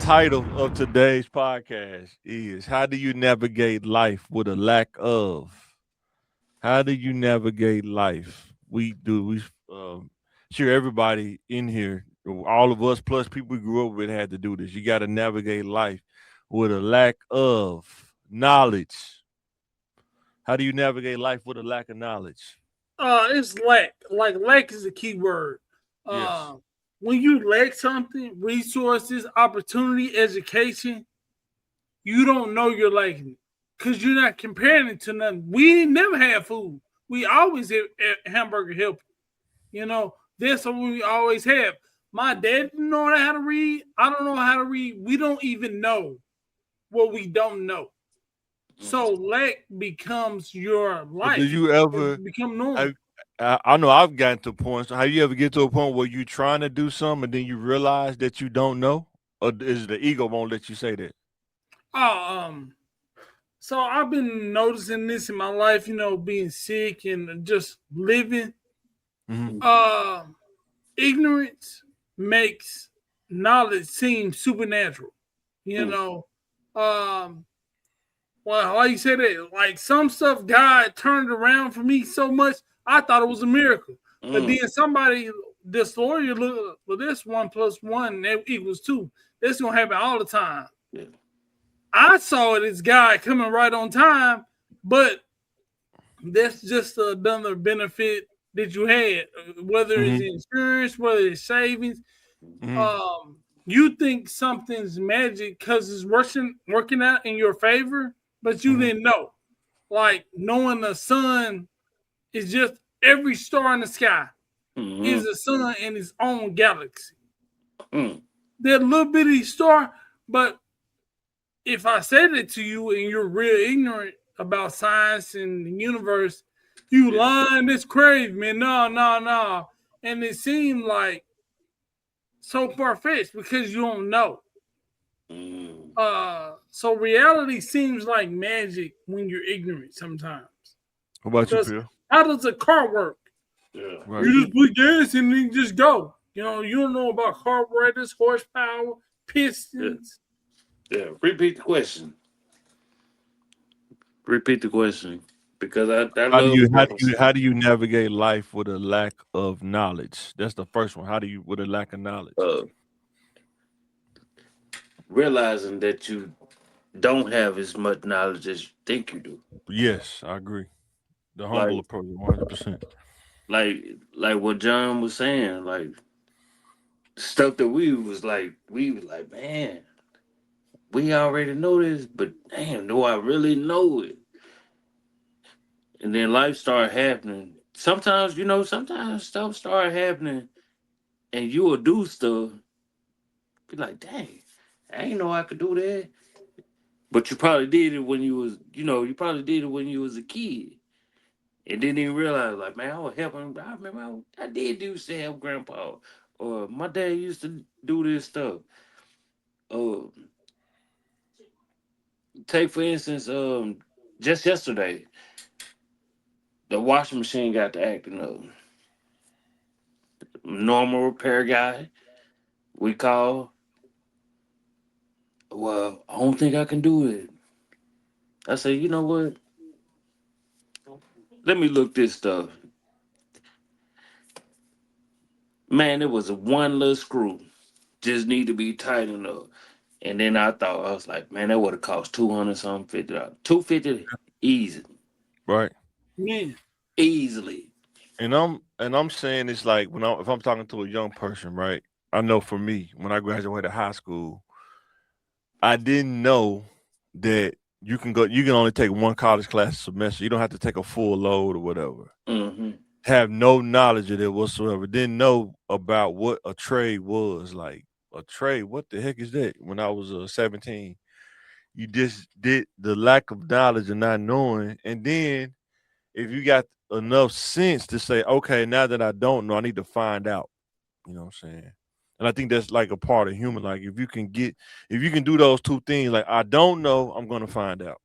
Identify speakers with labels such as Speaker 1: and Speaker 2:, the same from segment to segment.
Speaker 1: title of today's podcast is How Do You Navigate Life with a Lack of? How do you navigate life? Sure, everybody in here, all of us plus people we grew up with had to do this. You got to navigate life with a lack of knowledge. How do you navigate life with a lack of knowledge?
Speaker 2: It's lack. Like lack is a key word.
Speaker 1: Yes.
Speaker 2: Uh, when you lack something, resources, opportunity, education, you don't know you're lacking it because you're not comparing it to nothing. We never had food. We always had hamburger helper. That's what we always have. My dad didn't know how to read. I don't know how to read. We don't even know what we don't know. So lack becomes your
Speaker 1: But do
Speaker 2: life.
Speaker 1: you
Speaker 2: It
Speaker 1: ever
Speaker 2: become normal.
Speaker 1: I, I know I've gotten to points. How you ever get to a point where you trying to do something and then you realize that you don't know? Or is the ego won't let you say that?
Speaker 2: Oh, so I've been noticing this in my life, being sick and just living.
Speaker 1: Hmm.
Speaker 2: Uh, Ignorance makes knowledge seem supernatural. You know, um, well, like you said that, like some stuff God turned around for me so much, I thought it was a miracle. But then this lawyer look, well, this one plus one that equals two. This gonna happen all the time. I saw it as God coming right on time, but that's just another benefit that you had, whether it's
Speaker 1: Hmm.
Speaker 2: insurance, whether it's savings.
Speaker 1: Hmm.
Speaker 2: You think something's magic because it's working out in your favor, but you
Speaker 1: Hmm.
Speaker 2: didn't know. Like knowing the sun is just every star in the sky is a sun in its own galaxy. They're a little bitty star, but if I said it to you and you're real ignorant about science and the universe, you lying, this crazy, man. No, no, no. And it seemed like so far fetched because you don't know. So reality seems like magic when you're ignorant sometimes.
Speaker 1: What about you,
Speaker 2: Because
Speaker 1: Phil?
Speaker 2: how does a car work?
Speaker 1: Right.
Speaker 2: You just put gas in and you just go. You don't know about carburetors, horsepower, pistons.
Speaker 3: Repeat the question. Repeat the question because I
Speaker 1: How do
Speaker 3: love
Speaker 1: you how do you
Speaker 3: referencing.
Speaker 1: how do you navigate life with a lack of knowledge? That's the first one. How do you with a lack of knowledge?
Speaker 3: uh, realizing that you don't have as much knowledge as you think you do.
Speaker 1: Yes, I agree. The humble
Speaker 3: Like
Speaker 1: approach, 100%.
Speaker 3: like like what John was saying. Like stuff that we was like, man, we already know this, but damn, do I really know it? And then life started happening. Sometimes stuff start happening, and you will do stuff. Be like, dang, I ain't know I could do that. But you probably did it when you probably did it when you was a kid. And didn't even realize, like, man, I was helping. I remember I did do to help grandpa. Or my dad used to do this stuff. Uh, Take for instance, just yesterday, the washing machine got to acting up. Normal repair guy, we call. Well, I don't think I can do it. I say, you know what? Let me look this stuff. Man, it was a one little screw. Just need to be tightened up. And then I was like, man, that would have cost 200 something $50. 250 easy.
Speaker 1: Right.
Speaker 2: Man,
Speaker 3: Easily.
Speaker 1: And I'm saying it's like if I'm talking to a young person, right? I know for me, when I graduated high school, I didn't know that you can only take one college class a semester. You don't have to take a full load or whatever.
Speaker 3: Mm-hmm.
Speaker 1: Have no knowledge of it whatsoever. Didn't know about what a trade was like. A trade, what the heck is that? When I was 17, you just did the lack of knowledge and not knowing. And then if you got enough sense to say, okay, now that I don't know, I need to find out. You know what I'm saying? And I think that's like a part of human. Like if you can do those two things, like I don't know, I'm gonna find out.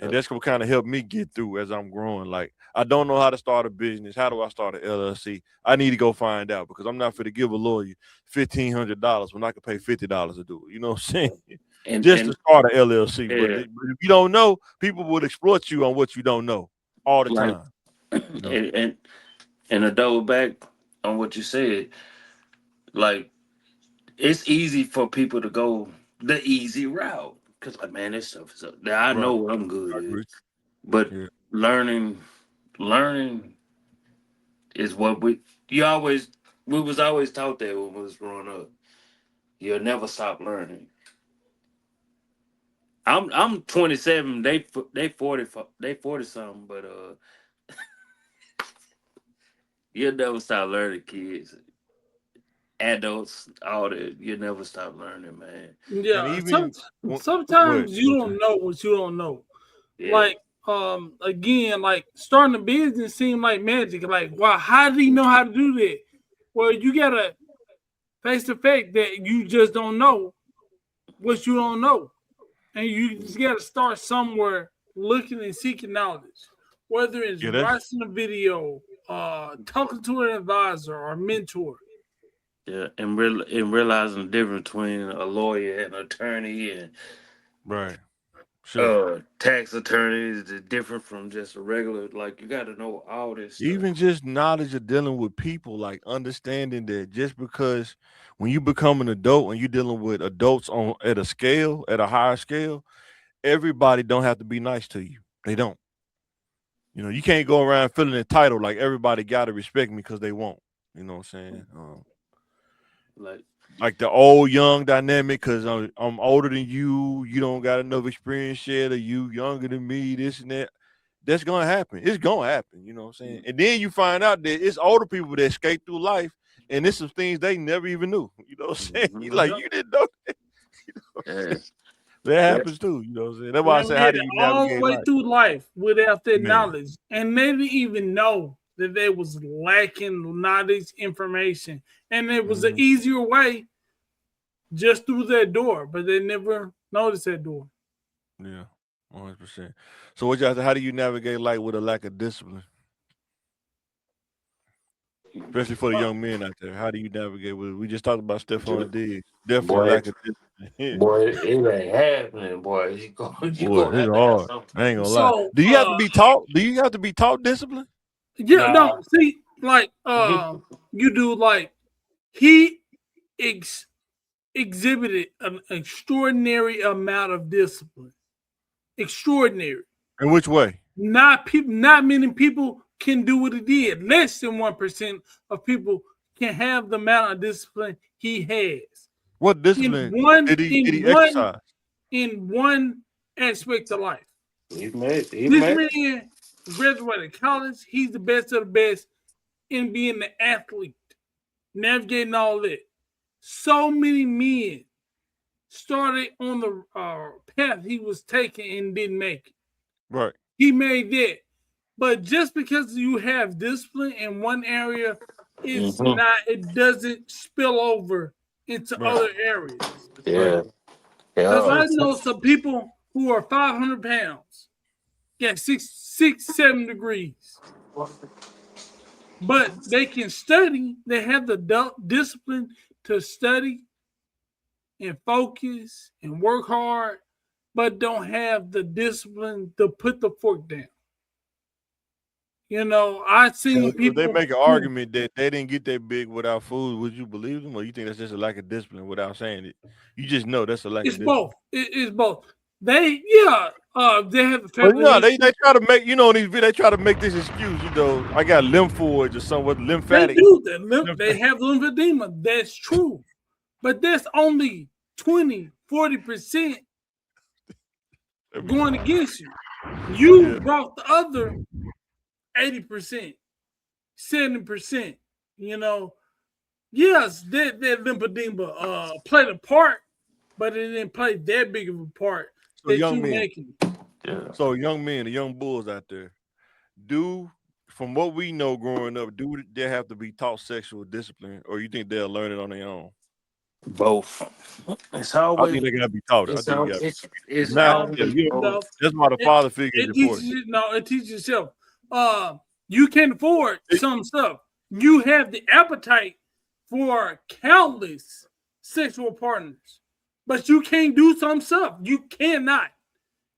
Speaker 1: And that's what kind of helped me get through as I'm growing. Like, I don't know how to start a business. How do I start an LLC? I need to go find out because I'm not for to give a lawyer $1,500 when I can pay $50 to do it. You know what I'm saying?
Speaker 3: And
Speaker 1: Just to start an LLC.
Speaker 3: yeah.
Speaker 1: But if you don't know, people will exploit you on what you don't know all the
Speaker 3: Like,
Speaker 1: time. You know?
Speaker 3: and to double back on what you said, like it's easy for people to go the easy route because like man, this stuff is up. Now I know
Speaker 1: Right.
Speaker 3: what I'm
Speaker 1: I
Speaker 3: good
Speaker 1: agree.
Speaker 3: at, but
Speaker 1: Yeah.
Speaker 3: learning is what we was always taught that when we was growing up. You'll never stop learning. I'm 27. They 40. They 40 something. But you'll never stop learning, kids, adults, all that. You'll never stop learning, man.
Speaker 1: And
Speaker 2: Yeah,
Speaker 1: even go ahead.
Speaker 2: sometimes you don't know what you don't know.
Speaker 3: Yeah.
Speaker 2: Like again, like starting a business seemed like magic. Like, wow, how did he know how to do that? Well, you gotta face the fact that you just don't know what you don't know. And you just gotta start somewhere looking and seeking knowledge. Whether it's
Speaker 1: Yeah, that's
Speaker 2: watching a video, talking to an advisor or mentor.
Speaker 3: Yeah, and realizing the difference between a lawyer and attorney and
Speaker 1: right. Sure.
Speaker 3: tax attorneys is different from just a regular. Like you got to know all this stuff.
Speaker 1: Even just knowledge of dealing with people, like understanding that just because when you become an adult and you're dealing with adults on at a scale, at a higher scale, everybody don't have to be nice to you. They don't. You know, you can't go around feeling entitled like everybody got to respect me because they won't. You know what I'm saying?
Speaker 3: Like
Speaker 1: Like the old young dynamic because I'm older than you. You don't got enough experience yet, or you younger than me. This and that. That's gonna happen. It's gonna happen. You know what I'm saying? And then you find out that it's older people that escape through life, and it's some things they never even knew. You know what I'm saying? You like you didn't know that. You know what I'm
Speaker 3: yeah,
Speaker 1: saying? That happens too. You know what I'm saying? That's why I
Speaker 2: They
Speaker 1: say, how
Speaker 2: made
Speaker 1: do
Speaker 2: it
Speaker 1: you
Speaker 2: all the
Speaker 1: navigate
Speaker 2: way
Speaker 1: life,
Speaker 2: through life without that
Speaker 1: man?
Speaker 2: knowledge. And they didn't even know that they was lacking knowledge, information. And it was an
Speaker 1: Mhm.
Speaker 2: easier way just through that door, but they never noticed that door.
Speaker 1: Yeah, 100%. So what y'all? How do you navigate life with a lack of discipline, especially for the young men out there? How do you navigate with? We just talked about Stephon Diggs. Definitely
Speaker 3: boy,
Speaker 1: lack of discipline.
Speaker 3: boy, it ain't happening, boy. You
Speaker 1: Boy,
Speaker 3: gonna
Speaker 1: it's
Speaker 3: have to have
Speaker 1: hard.
Speaker 3: something.
Speaker 1: I ain't gonna lie.
Speaker 2: So
Speaker 1: Do you have to be taught? Do you have to be taught discipline?
Speaker 2: yeah,
Speaker 3: Nah,
Speaker 2: no, see, like you do like he ex- exhibited an extraordinary amount of discipline. Extraordinary.
Speaker 1: In which way?
Speaker 2: Not many people can do what he did. Less than 1% of people can have the amount of discipline he has.
Speaker 1: What
Speaker 2: In
Speaker 1: discipline
Speaker 2: one
Speaker 1: did
Speaker 2: in
Speaker 1: he
Speaker 2: one
Speaker 1: exercise?
Speaker 2: in one aspect of life.
Speaker 3: he
Speaker 2: This
Speaker 3: made
Speaker 2: man graduated college. He's the best of the best in being an athlete, navigating all that. So many men started on the path he was taking and didn't make it.
Speaker 1: Right.
Speaker 2: He made that. But just because you have discipline in one area,
Speaker 3: Mhm.
Speaker 2: it doesn't spill over into
Speaker 1: Right.
Speaker 2: other areas.
Speaker 1: Right.
Speaker 3: Yeah,
Speaker 2: Because
Speaker 3: yeah.
Speaker 2: I know some people who are 500 pounds, get 7 degrees, but they can study. They have the discipline to study and focus and work hard, but don't have the discipline to put the fork down. You know, I've
Speaker 1: So
Speaker 2: seen
Speaker 1: if they
Speaker 2: people
Speaker 1: make an
Speaker 2: who
Speaker 1: argument that they didn't get that big without food, would you believe them, or you think that's just a lack of discipline without saying it? You just know that's a lack
Speaker 2: it's
Speaker 1: of discipline.
Speaker 2: both. It's both. They they have a
Speaker 1: But
Speaker 2: family
Speaker 1: no, they
Speaker 2: history.
Speaker 1: try to make these they try to make this excuse. I got lymphoids or somewhat
Speaker 2: They
Speaker 1: lymphatic.
Speaker 2: do that. They have lymphedema. That's true. But that's only 20-40% going against you. You
Speaker 1: Yeah.
Speaker 2: brought the other 80%, 70%. You know, yes, that lymphedema played a part, but it didn't play that big of a part
Speaker 1: So
Speaker 2: that
Speaker 1: young
Speaker 2: you
Speaker 1: men,
Speaker 2: making.
Speaker 3: Yeah.
Speaker 1: so young men, the young bulls out there, do from what we know growing up, do they have to be taught sexual discipline, or you think they'll learn it on their own?
Speaker 3: Both. It's
Speaker 1: I think
Speaker 3: always
Speaker 1: they gotta be taught. I
Speaker 3: it's
Speaker 1: think
Speaker 3: all
Speaker 1: you got.
Speaker 3: it's
Speaker 1: Now, yeah,
Speaker 3: always
Speaker 2: No,
Speaker 3: both.
Speaker 1: that's why the
Speaker 2: it,
Speaker 1: father figure is
Speaker 2: it teaches
Speaker 1: important.
Speaker 2: you. No, it teaches yourself. You can afford some stuff. You have the appetite for countless sexual partners, but you can't do some stuff. You cannot.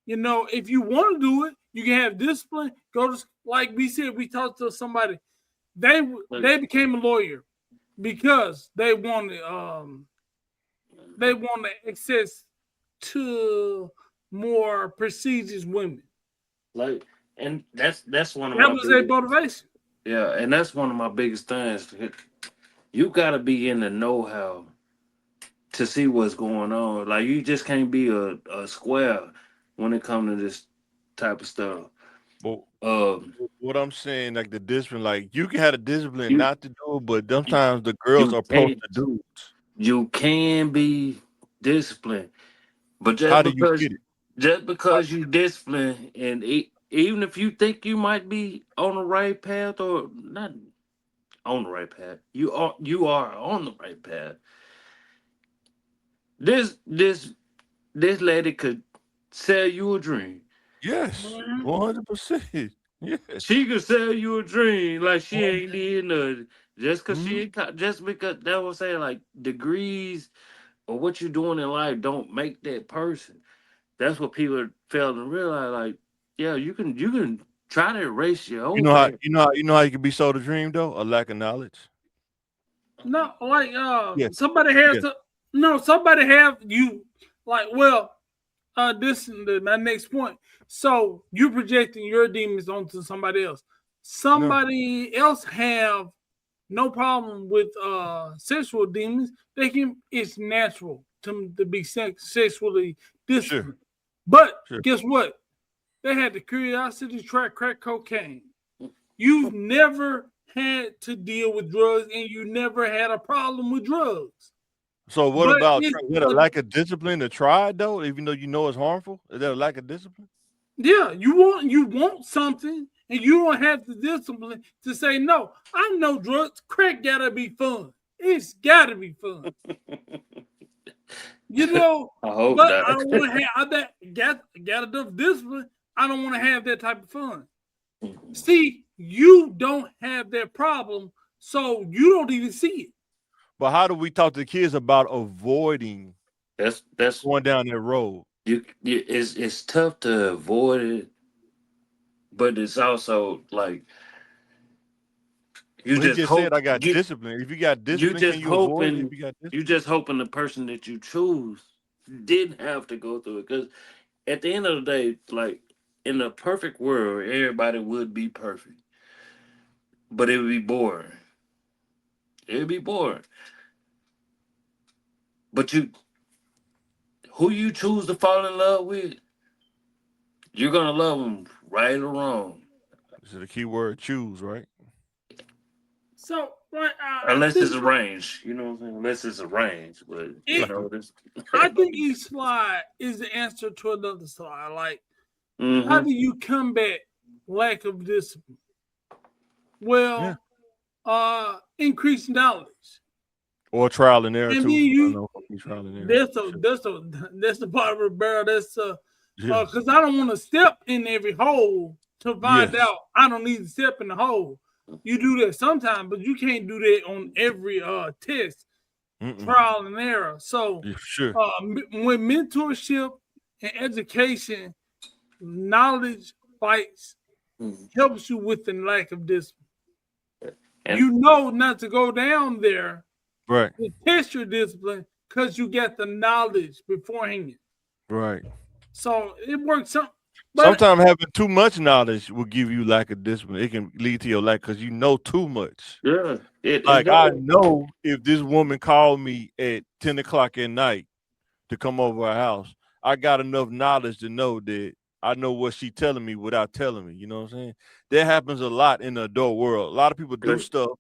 Speaker 2: You know, if you want to do it, you can have discipline. Go to, like we said, we talked to somebody. They became a lawyer because they wanted access to more prestigious women.
Speaker 3: Like, and that's one of
Speaker 2: That
Speaker 3: my
Speaker 2: was their
Speaker 3: biggest,
Speaker 2: motivation.
Speaker 3: yeah, and that's one of my biggest things. You gotta be in the know-how to see what's going on. Like you just can't be a square when it comes to this type of stuff.
Speaker 1: But
Speaker 3: Um,
Speaker 1: what I'm saying, like the discipline, like you can have the discipline
Speaker 3: you
Speaker 1: not to do it, but
Speaker 3: you,
Speaker 1: sometimes the girls
Speaker 3: you
Speaker 1: approach
Speaker 3: can't
Speaker 1: the dudes.
Speaker 3: you can be disciplined, but
Speaker 1: How do you get it?
Speaker 3: just
Speaker 1: How-
Speaker 3: because you disciplined and even if you think you might be on the right path or not on the right path, you are on the right path. This this this lady could sell you a dream.
Speaker 1: Yes,
Speaker 2: Mhm.
Speaker 1: 100%. Yes.
Speaker 3: She could sell you a dream like she ain't did nothing. Just cause
Speaker 1: Mhm.
Speaker 3: just because that was saying like degrees or what you're doing in life don't make that person. That's what people fail to realize. Like, yeah, you can try to erase your
Speaker 1: You
Speaker 3: own
Speaker 1: know how
Speaker 3: past.
Speaker 1: you can be sold a dream though? A lack of knowledge.
Speaker 2: No, like
Speaker 1: Yes.
Speaker 2: somebody has
Speaker 1: Yes.
Speaker 2: to. No, somebody have you. Like, well, this is my next point. So you projecting your demons onto somebody else.
Speaker 1: No.
Speaker 2: Somebody else have no problem with sexual demons. They can. It's natural to be sexually
Speaker 1: Sure.
Speaker 2: disciplined. But
Speaker 1: Sure.
Speaker 2: guess what? They had the curiosity to try crack cocaine. You've never had to deal with drugs, and you never had a problem with drugs.
Speaker 1: So what
Speaker 2: But
Speaker 1: about
Speaker 2: it,
Speaker 1: is that a
Speaker 2: but
Speaker 1: lack of discipline to try it though, even though you know it's harmful? Is that a lack of discipline?
Speaker 2: yeah, you want something, and you don't have the discipline to say no. I know drugs. Crack gotta be fun. It's gotta be fun. You know,
Speaker 3: I hope
Speaker 2: but I
Speaker 3: not.
Speaker 2: don't want to have got enough discipline. I don't want to have that type of fun. See, you don't have that problem, so you don't even see it.
Speaker 1: But how do we talk to kids about avoiding
Speaker 3: That's
Speaker 1: going down that road?
Speaker 3: it's tough to avoid it, but it's also like you
Speaker 1: Well, he
Speaker 3: just
Speaker 1: just said
Speaker 3: hope
Speaker 1: I got discipline. If you got
Speaker 3: you
Speaker 1: discipline, can
Speaker 3: just
Speaker 1: you avoid it if
Speaker 3: hoping
Speaker 1: you got
Speaker 3: you
Speaker 1: discipline?
Speaker 3: just hoping the person that you choose didn't have to go through it because at the end of the day, like in a perfect world, everybody would be perfect, but it would be boring. It would be boring. But who you choose to fall in love with, you're gonna love them right or wrong,
Speaker 1: This is the key word choose, right?
Speaker 2: So, like, I
Speaker 3: unless it's
Speaker 2: think
Speaker 3: arranged. You know what I'm saying? Unless it's arranged, but you
Speaker 2: it.
Speaker 3: know this.
Speaker 2: I think each slide is the answer to another slide. Like, how
Speaker 3: Mm-hmm.
Speaker 2: do you combat lack of discipline?
Speaker 1: Yeah.
Speaker 2: Well, increase knowledge,
Speaker 1: Or trial and error
Speaker 2: and then
Speaker 1: too. I
Speaker 2: you
Speaker 1: know fucking trial and error.
Speaker 2: that's
Speaker 1: Sure.
Speaker 2: that's the part of the barrel. That's
Speaker 1: Yeah.
Speaker 2: because I don't want to step in every hole to find
Speaker 1: Yes.
Speaker 2: out I don't need to step in the hole. You do that sometimes, but you can't do that on every test,
Speaker 1: Mm-mm.
Speaker 2: trial and error. So,
Speaker 1: Yeah, sure.
Speaker 2: when mentorship and education, knowledge fights helps you with the lack of discipline.
Speaker 3: And
Speaker 2: You know not to go down there
Speaker 1: Right.
Speaker 2: to test your discipline because you get the knowledge beforehand.
Speaker 1: Right.
Speaker 2: So it works some, but
Speaker 1: Sometimes having too much knowledge will give you lack of discipline. It can lead to your lack because you know too much.
Speaker 3: yeah, it
Speaker 1: Like I
Speaker 3: does.
Speaker 1: know if this woman called me at 10 o'clock at night to come over our house, I got enough knowledge to know that I know what she telling me without telling me. You know what I'm saying? That happens a lot in the adult world. A lot of people do
Speaker 3: Yeah,
Speaker 1: stuff,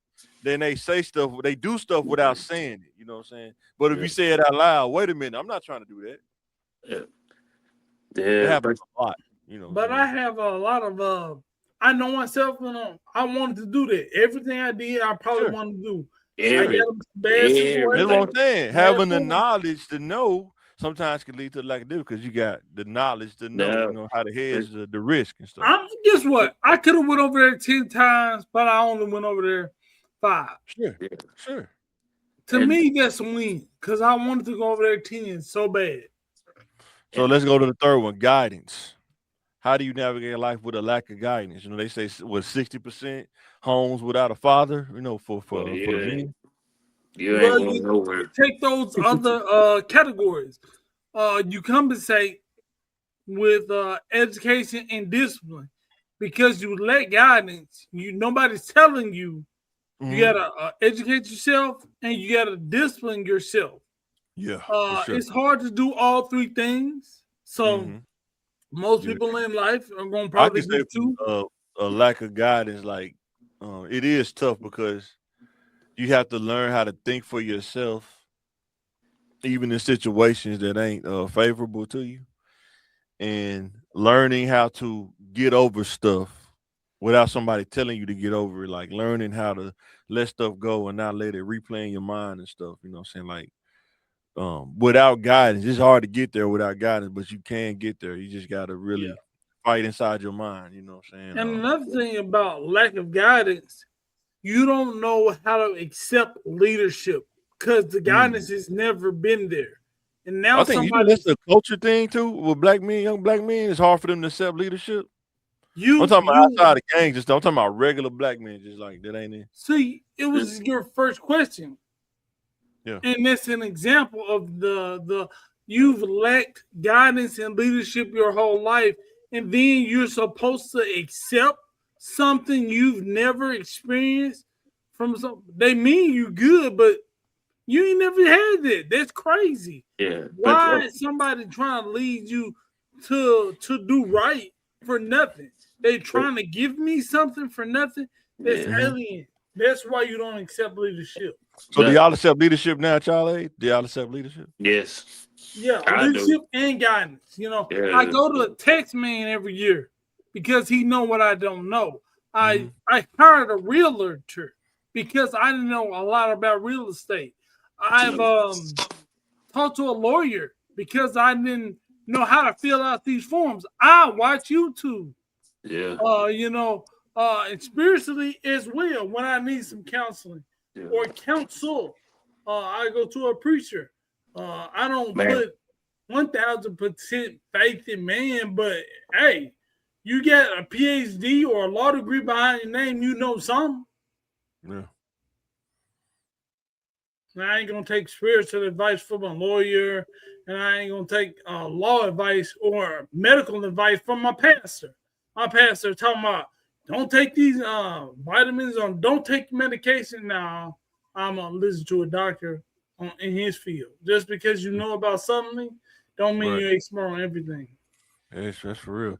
Speaker 1: then they say stuff, they do stuff without saying it. You know what I'm saying? But if
Speaker 3: yeah,
Speaker 1: you say it out loud, wait a minute, I'm not trying to do that.
Speaker 3: yeah,
Speaker 1: It
Speaker 3: yeah,
Speaker 1: happens a lot. You know what I'm
Speaker 2: but I
Speaker 1: saying?
Speaker 2: have a lot of I know myself, I wanted to do that. Everything I did, I probably
Speaker 1: Sure.
Speaker 2: wanted to do. I got
Speaker 3: Every,
Speaker 2: them some bad
Speaker 1: That's
Speaker 2: situations.
Speaker 1: what I'm saying. Having the
Speaker 2: boom.
Speaker 1: knowledge to know sometimes can lead to lack of difference because you got the knowledge to know,
Speaker 3: Yeah.
Speaker 1: you know, how to hedge the risk and stuff.
Speaker 2: Guess what? I could have went over there 10 times, but I only went over there 5.
Speaker 1: Sure,
Speaker 3: Yeah.
Speaker 1: sure.
Speaker 2: To
Speaker 3: And-
Speaker 2: me, that's a win because I wanted to go over there 10 so bad.
Speaker 1: So let's go to the third one, guidance. How do you navigate life with a lack of guidance? You know, they say with 60% homes without a father, you know, for
Speaker 3: Well,
Speaker 1: the
Speaker 3: you
Speaker 1: men.
Speaker 3: ain't, you
Speaker 2: Well,
Speaker 3: ain't going nowhere.
Speaker 2: take those other categories. You compensate with education and discipline because you lack guidance. Nobody's telling you. You
Speaker 1: Mhm.
Speaker 2: gotta educate yourself and you gotta discipline yourself.
Speaker 1: Yeah, for sure.
Speaker 2: It's hard to do all 3 things. So
Speaker 1: Mhm.
Speaker 2: most
Speaker 1: Yeah.
Speaker 2: people in life are gonna
Speaker 1: I
Speaker 2: probably
Speaker 1: can say
Speaker 2: do 2.
Speaker 1: a lack of guidance, like it is tough because you have to learn how to think for yourself, even in situations that ain't favorable to you, and learning how to get over stuff without somebody telling you to get over it, like learning how to let stuff go and not let it replay in your mind and stuff. You know what I'm saying? Like without guidance, it's hard to get there without guidance, but you can get there. You just gotta really fight inside your mind, you know what I'm saying?
Speaker 2: And another thing about lack of guidance, you don't know how to accept leadership because the guidance has never been there. And now
Speaker 1: I think you know that's a culture thing too with black men, young black men. It's hard for them to accept leadership. I'm talking about outside the gangs and stuff. I'm talking about regular black men, just like that ain't it.
Speaker 2: See, it was your first question.
Speaker 1: Yeah.
Speaker 2: And that's an example of the you've lacked guidance and leadership your whole life, and then you're supposed to accept something you've never experienced from some. They mean you good, but you ain't never had that. That's crazy.
Speaker 3: Yeah.
Speaker 2: Why is somebody trying to lead you to do right for nothing? They trying to give me something for nothing. That's alien. That's why you don't accept leadership.
Speaker 1: So do y'all accept leadership now, Charlie? Do y'all accept leadership?
Speaker 3: Yes.
Speaker 2: Yeah,
Speaker 3: I
Speaker 2: leadership
Speaker 3: do.
Speaker 2: and guidance. You know,
Speaker 3: Yeah.
Speaker 2: I go to a text man every year because he know what I don't know. I hired a realtor because I didn't know a lot about real estate. I've talked to a lawyer because I didn't know how to fill out these forms. I watch YouTube.
Speaker 3: Yeah.
Speaker 2: You know, and spiritually as well when I need some counseling or counsel. I go to a preacher. I don't put 1,000% faith in man, but hey, you get a PhD or a law degree behind your name, you know something.
Speaker 1: Yeah.
Speaker 2: And I ain't gonna take spiritual advice from a lawyer, and I ain't gonna take law advice or medical advice from my pastor. My pastor talking about don't take these vitamins or don't take medication. Now I'm gonna listen to a doctor in his field. Just because you know about something, don't mean you're expert on everything.
Speaker 1: That's for real.